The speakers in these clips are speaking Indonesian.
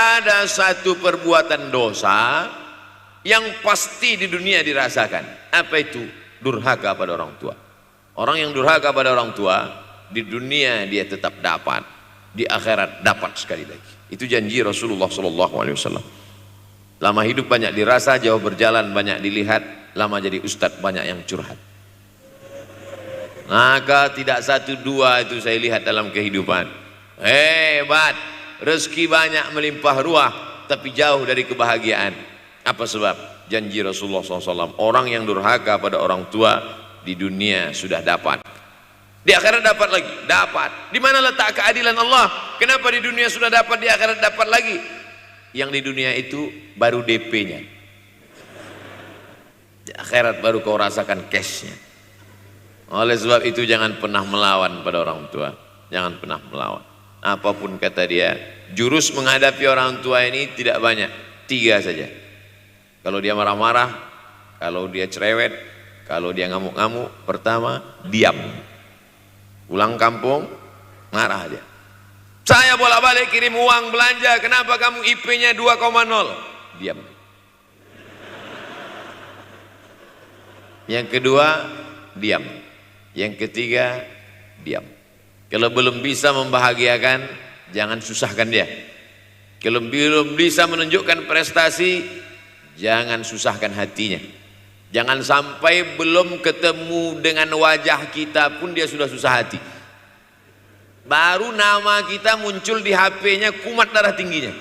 ada satu perbuatan dosa yang pasti di dunia dirasakan. Apa itu? Durhaka pada orang tua. Orang yang durhaka pada orang tua, di dunia dia tetap dapat, di akhirat dapat sekali lagi. Itu janji Rasulullah SAW. Lama hidup banyak dirasa, jauh berjalan banyak dilihat, lama jadi ustadz banyak yang curhat. Maka tidak satu dua itu saya lihat dalam kehidupan. Hebat, rezeki banyak melimpah ruah, tapi jauh dari kebahagiaan. Apa sebab? Janji Rasulullah SAW. Orang yang durhaka pada orang tua di dunia sudah dapat, di akhirat dapat lagi, dapat. Di mana letak keadilan Allah? Kenapa di dunia sudah dapat, di akhirat dapat lagi? Yang di dunia itu baru DP-nya, di akhirat baru kau rasakan cash-nya. Oleh sebab itu jangan pernah melawan pada orang tua, jangan pernah melawan. Apapun kata dia, jurus menghadapi orang tua ini tidak banyak, 3 saja. Kalau dia marah-marah, kalau dia cerewet, kalau dia ngamuk-ngamuk, pertama diam. Pulang kampung marah aja. Saya bolak-balik kirim uang belanja, kenapa kamu IP-nya 2,0? Diam. Yang kedua, diam. Yang ketiga, diam. Kalau belum bisa membahagiakan, jangan susahkan dia. Kalau belum bisa menunjukkan prestasi, jangan susahkan hatinya. Jangan sampai belum ketemu dengan wajah kita pun dia sudah susah hati. Baru nama kita muncul di HP-nya, kumat darah tingginya.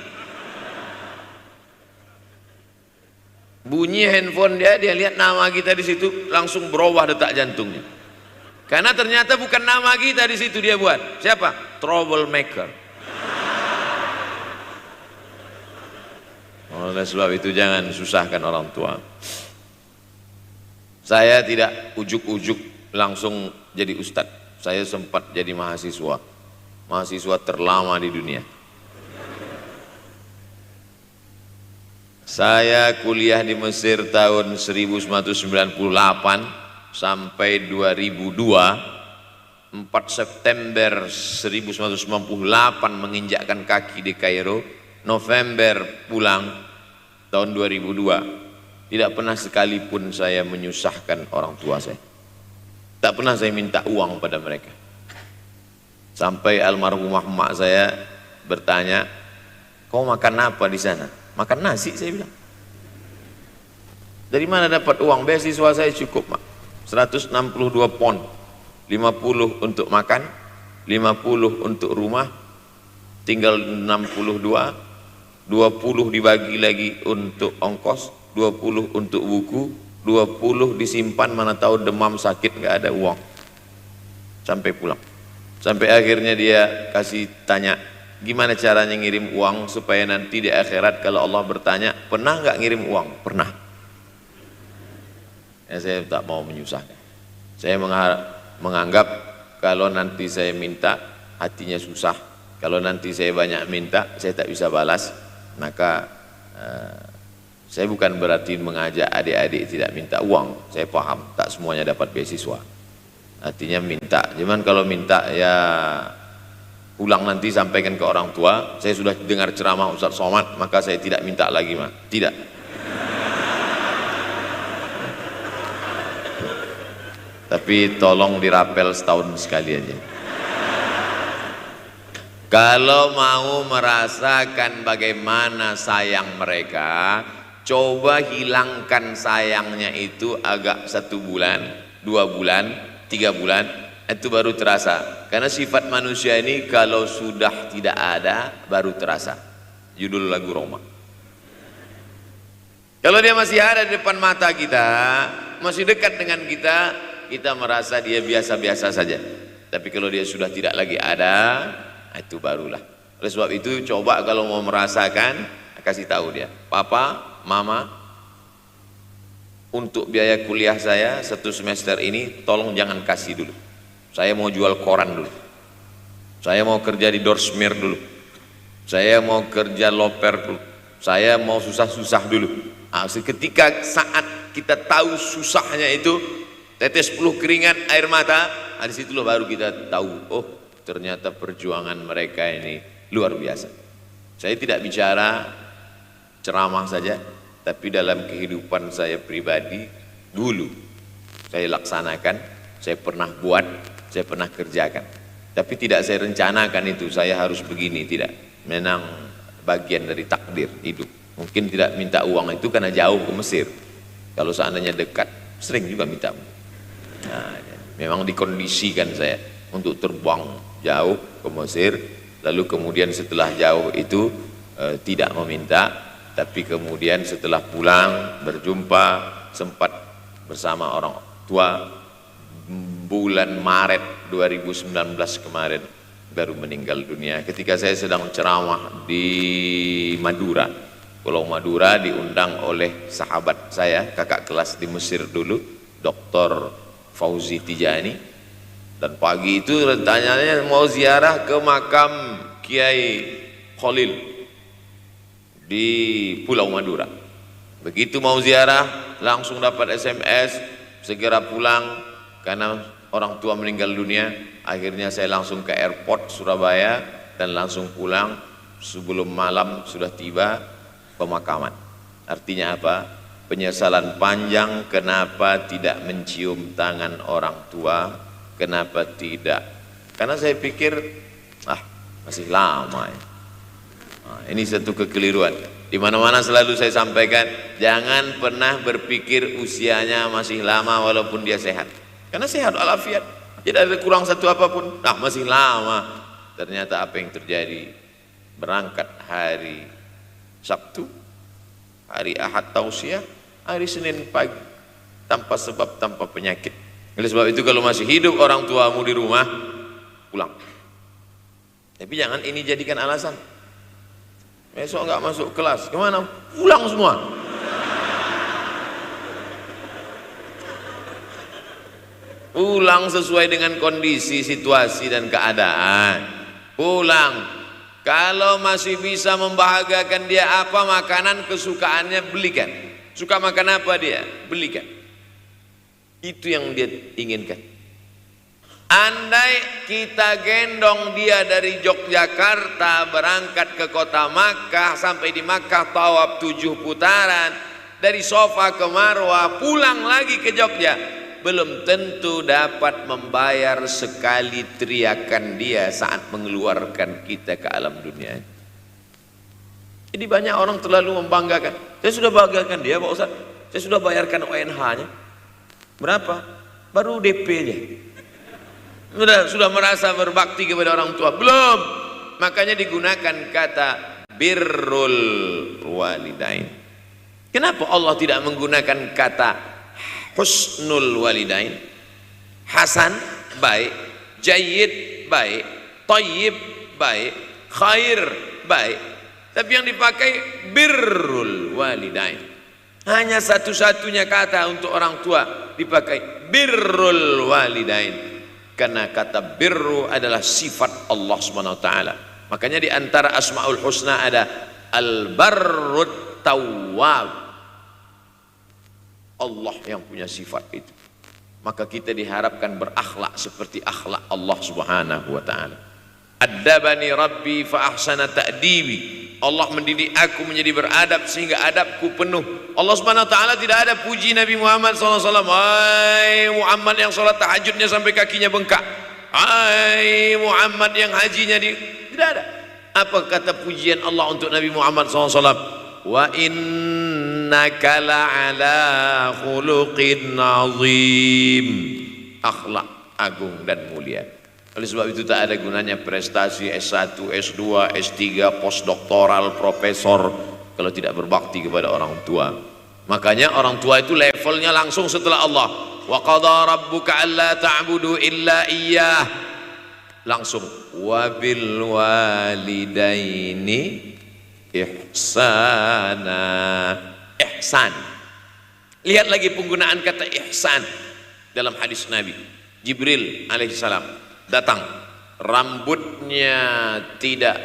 Bunyi handphone dia lihat nama kita di situ, langsung berubah detak jantungnya. Karena ternyata bukan nama kita di situ dia buat. Siapa? Troublemaker. Oleh sebab itu jangan susahkan orang tua. Saya tidak ujuk-ujuk langsung jadi ustadz. Saya sempat jadi mahasiswa terlama di dunia. Saya kuliah di Mesir tahun 1998 sampai 2002. 4 September 1998 menginjakkan kaki di Kairo. November pulang tahun 2002. Tidak pernah sekalipun saya menyusahkan orang tua saya. Tak pernah saya minta uang pada mereka. Sampai almarhumah emak saya bertanya, kau makan apa di sana? Makan nasi, saya bilang. Dari mana dapat uang? Beasiswa saya cukup, mak. 162 pon. 50 untuk makan, 50 untuk rumah, tinggal 62. 20 dibagi lagi untuk ongkos, 20 untuk buku, 20 disimpan, mana tahu demam sakit nggak ada uang. Sampai pulang. Sampai akhirnya dia kasih tanya, gimana caranya ngirim uang supaya nanti di akhirat kalau Allah bertanya, pernah nggak ngirim uang? Pernah. Ya, saya tak mau menyusahkan. Saya menganggap kalau nanti saya minta hatinya susah, kalau nanti saya banyak minta saya tak bisa balas, maka saya bukan berarti mengajak adik-adik tidak minta uang. Saya paham tak semuanya dapat beasiswa, artinya minta. Cuman kalau minta ya pulang nanti sampaikan ke orang tua, saya sudah dengar ceramah Ustaz Somad, maka saya tidak minta lagi, mah. Tidak. Tapi tolong dirapel setahun sekali aja. Kalau mau merasakan bagaimana sayang mereka, coba hilangkan sayangnya itu agak 1 bulan, 2 bulan, 3 bulan, itu baru terasa. Karena sifat manusia ini kalau sudah tidak ada baru terasa. Judul lagu Roma. Kalau dia masih ada di depan mata kita, masih dekat dengan kita, kita merasa dia biasa-biasa saja. Tapi kalau dia sudah tidak lagi ada, itu barulah. Oleh sebab itu coba kalau mau merasakan, kasih tahu dia, papa, mama, untuk biaya kuliah saya 1 semester ini tolong jangan kasih dulu. Saya mau jual koran dulu, saya mau kerja di Dorsmir dulu, saya mau kerja loper dulu, saya mau susah-susah dulu. Ketika saat kita tahu susahnya itu, tetes peluh keringat, air mata, di situlah baru kita tahu, oh ternyata perjuangan mereka ini luar biasa. Saya tidak bicara ceramah saja, tapi dalam kehidupan saya pribadi dulu saya laksanakan, saya pernah buat, saya pernah kerjakan. Tapi tidak saya rencanakan itu, saya harus begini, tidak. Memang bagian dari takdir hidup. Mungkin tidak minta uang itu karena jauh ke Mesir. Kalau seandainya dekat, sering juga minta. Nah, memang dikondisikan saya untuk terbang jauh ke Mesir, lalu kemudian setelah jauh itu tidak meminta, tapi kemudian setelah pulang berjumpa, sempat bersama orang tua bulan Maret 2019 kemarin baru meninggal dunia ketika saya sedang ceramah di Madura, Pulau Madura, diundang oleh sahabat saya, kakak kelas di Mesir dulu, Dr. Fauzi Tijani. Dan pagi itu rencananya mau ziarah ke makam Kiai Khalil di Pulau Madura. Begitu mau ziarah langsung dapat SMS segera pulang karena orang tua meninggal dunia. Akhirnya saya langsung ke airport Surabaya dan langsung pulang. Sebelum malam sudah tiba pemakaman. Artinya apa? Penyesalan panjang kenapa tidak mencium tangan orang tua, kenapa tidak. Karena saya pikir masih lama ya. Ini satu kekeliruan. Di mana-mana selalu saya sampaikan, jangan pernah berpikir usianya masih lama walaupun dia sehat. Karena sehat walafiat, tidak ada kurang satu apapun. Masih lama. Ternyata apa yang terjadi? Berangkat hari Sabtu, hari Ahad tausiah, hari Senin pagi, tanpa sebab, tanpa penyakit. Oleh sebab itu kalau masih hidup orang tuamu di rumah, pulang. Tapi jangan ini jadikan alasan. Besok nggak masuk kelas, kemana? Pulang semua. Pulang sesuai dengan kondisi, situasi dan keadaan. Pulang. Kalau masih bisa membahagiakan dia apa makanan kesukaannya, belikan. Suka makan apa dia? Belikan. Itu yang dia inginkan. Andai kita gendong dia dari Yogyakarta berangkat ke kota Makkah, sampai di Makkah tawaf 7 putaran, dari Sofa ke Marwah, pulang lagi ke Jogja, belum tentu dapat membayar sekali teriakan dia saat mengeluarkan kita ke alam dunia. Jadi banyak orang terlalu membanggakan. Saya sudah banggakan dia Pak Ustaz, saya sudah bayarkan ONH-nya. Berapa? Baru DP-nya. Sudah merasa berbakti kepada orang tua? Belum. Makanya digunakan kata birrul walidain. Kenapa Allah tidak menggunakan kata husnul walidain? Hasan baik, jayyid baik, thayyib baik, khair baik. Tapi yang dipakai birrul walidain. Hanya satu-satunya kata untuk orang tua dipakai birrul walidain. Karena kata birru adalah sifat Allah SWT. Makanya di antara Asmaul Husna ada Al-Barrut Tawwab. Allah yang punya sifat itu. Maka kita diharapkan berakhlak seperti akhlak Allah Subhanahu wa taala. Addabani Rabbi fa ahsana ta'dibi. Allah mendidik aku menjadi beradab sehingga adabku penuh. Allah Subhanahu wa taala tidak ada puji Nabi Muhammad SAW. Hai Muhammad yang sholat tahajudnya sampai kakinya bengkak. Hai Muhammad yang hajinya tidak ada. Apa kata pujian Allah untuk Nabi Muhammad SAW? Wa innaka la'ala khuluqin azim. Akhlak agung dan mulia. Oleh sebab itu tak ada gunanya prestasi S1, S2, S3, postdoktoral, profesor kalau tidak berbakti kepada orang tua. Makanya orang tua itu levelnya langsung setelah Allah. Wa qadha rabbuka alla ta'budu illa iyyah. Langsung wa bil walidaini ihsana. Ihsan. Lihat lagi penggunaan kata ihsan dalam hadis Nabi. Jibril alaihissalam datang, rambutnya tidak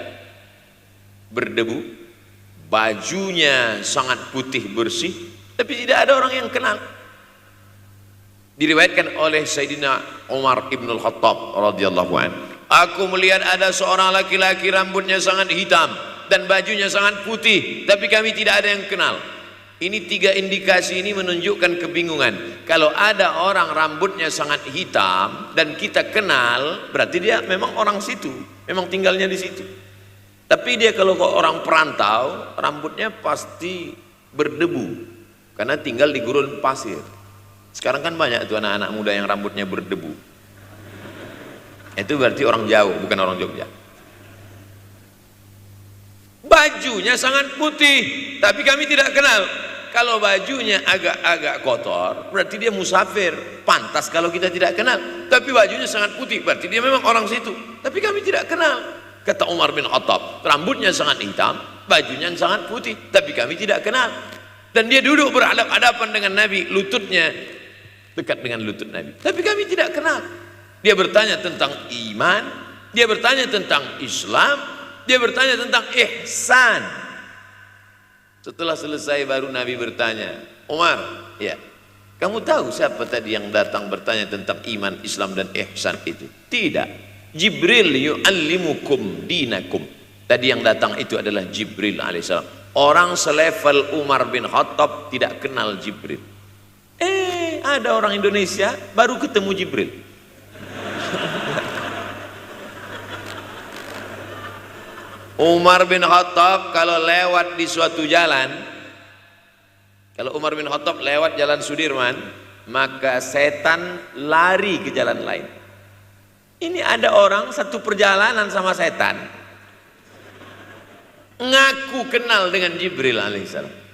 berdebu, bajunya sangat putih bersih, tapi tidak ada orang yang kenal. Diriwayatkan oleh Sayyidina Umar ibn al-Khattab radhiyallahu anhu, aku melihat ada seorang laki-laki rambutnya sangat hitam, dan bajunya sangat putih, tapi kami tidak ada yang kenal. Ini 3 indikasi ini menunjukkan kebingungan. Kalau ada orang rambutnya sangat hitam dan kita kenal, berarti dia memang orang situ, memang tinggalnya di situ. Tapi dia kalau orang perantau, rambutnya pasti berdebu karena tinggal di gurun pasir. Sekarang kan banyak tuh anak-anak muda yang rambutnya berdebu. Itu berarti orang jauh, bukan orang Jogja. Bajunya sangat putih, tapi kami tidak kenal. Kalau bajunya agak-agak kotor, berarti dia musafir. Pantas kalau kita tidak kenal. Tapi bajunya sangat putih, berarti dia memang orang situ. Tapi kami tidak kenal. Kata Umar bin Khattab, rambutnya sangat hitam, bajunya sangat putih, tapi kami tidak kenal. Dan dia duduk berhadapan-hadapan dengan Nabi, lututnya dekat dengan lutut Nabi, tapi kami tidak kenal. Dia bertanya tentang iman, dia bertanya tentang Islam, dia bertanya tentang ihsan. Setelah selesai baru Nabi bertanya, Umar, ya, kamu tahu siapa tadi yang datang bertanya tentang iman, Islam dan ihsan itu? Tidak. Jibril yu'allimukum dinakum. Tadi yang datang itu adalah Jibril alaihissalam. Orang selevel Umar bin Khattab tidak kenal Jibril. Ada orang Indonesia baru ketemu Jibril. Umar bin Khattab kalau lewat di suatu jalan, kalau Umar bin Khattab lewat jalan Sudirman, maka setan lari ke jalan lain. Ini ada orang satu perjalanan sama setan, ngaku kenal dengan Jibril alaihissalam.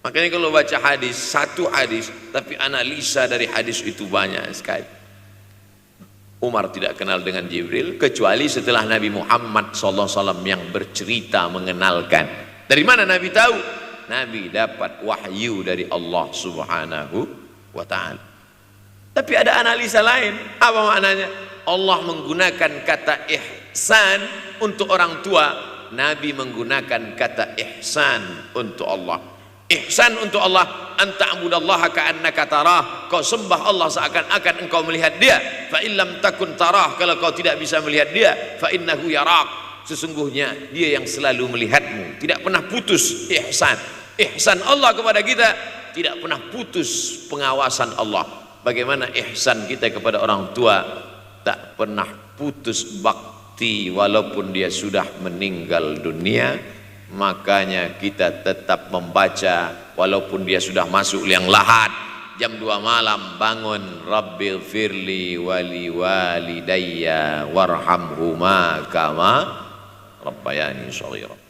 Makanya kalau baca hadis, satu hadis, tapi analisa dari hadis itu banyak sekali. Umar tidak kenal dengan Jibril, kecuali setelah Nabi Muhammad SAW yang bercerita mengenalkan. Dari mana Nabi tahu? Nabi dapat wahyu dari Allah Subhanahu wa ta'ala. Tapi ada analisa lain. Apa maknanya? Allah menggunakan kata ihsan untuk orang tua, Nabi menggunakan kata ihsan untuk Allah. Ihsan untuk Allah, anta'budallaha ka'annaka tarah, kau sembah Allah seakan-akan engkau melihat dia. Fa illam takun tarah, kalau kau tidak bisa melihat dia, fa innahu yarak, sesungguhnya dia yang selalu melihatmu. Tidak pernah putus ihsan. Ihsan Allah kepada kita, tidak pernah putus pengawasan Allah. Bagaimana ihsan kita kepada orang tua, tak pernah putus bakti walaupun dia sudah meninggal dunia. Makanya kita tetap membaca walaupun dia sudah masuk liang lahat, jam 2 malam bangun, Rabbighfirli wali walidayya warhamhuma kama rabbayani shaghira.